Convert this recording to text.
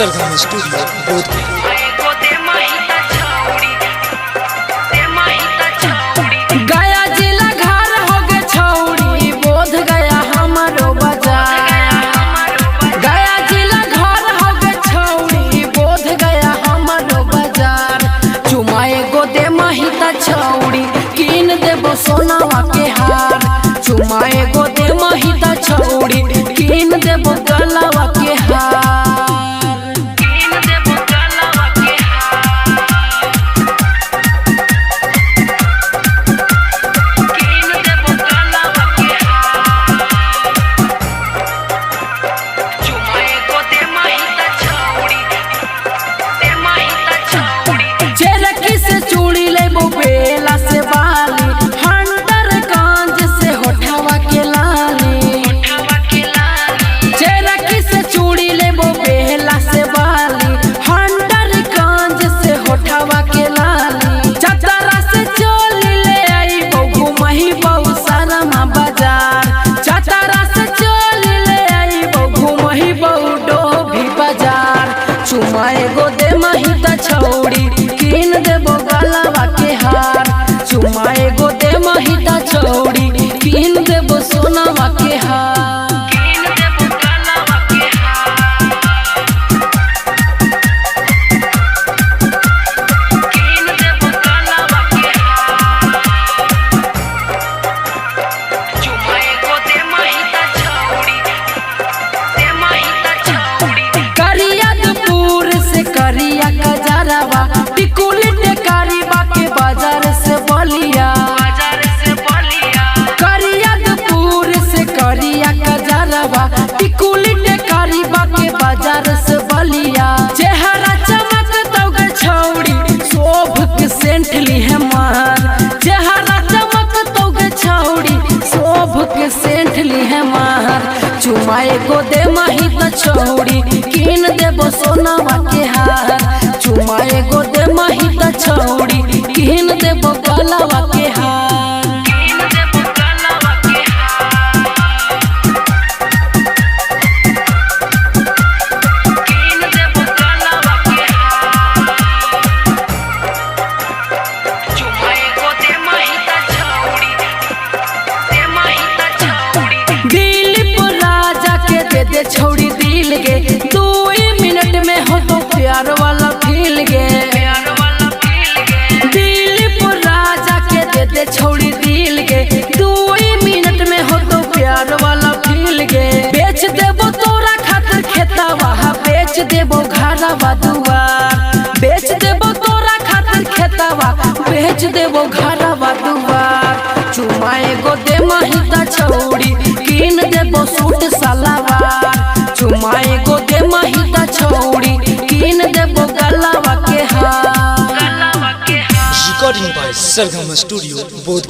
सरगम studio Bodhgaya. गया जिला घर हो गे छौड़ी, बोध गया हमारो बाजार। गया जिला घर हो गे छौड़ी, बोध गया हमारो बाजार। चुमाए गो दे महिता छौड़ी, कीन देबो सोनावा के हार। चुमाए गो दे महिता छौड़ी, कीन देबो गलावा के हार। चुमाए गो दे महिता छौड़ी, कीन देबो गलावा के हार। चुमाए गो दे महिता छौड़ी, कीन देबो सोनावा के हार। करिया कजरवा टिकुली टेकारी बाके बाजार से बलिया। करियापुर से करिया कजरवा टिकुली टेकारी बाके बाजार से बलिया। चेहरा चमक तोगे छौड़ी, शोभ के सेंट ली है मार। चेहरा चमक तोगे छौड़ी, शोभ के सेंट ली है मार। चुमाए गो दे महिता छौड़ी, कीन देबो सोनावा के हार। चुमाए गो दे महिता छौड़ी, कीन देबो गलावा के हार। दे छौड़ी दिल गे, 2 मिनट में हो तो प्यार वाला फील गे। दिलीपुर राजा के दे छौड़ी दिल गे, 2 मिनट में हो तो प्यार वाला फील गे। बेच देबो तोरा खातिर खेतवा, बेच देबो घरवा दुआर। बेच देबो तोरा खातिर खेतवा, बेच देबो घरवा दुआर। चुमाए गो दे महिता छौड़ी, कीन देबो सूट सलवार। चुमाए गो दे महिता छौड़ी, कीन देबो गलावा के हार। Recording by Sargam studio Bodhgaya.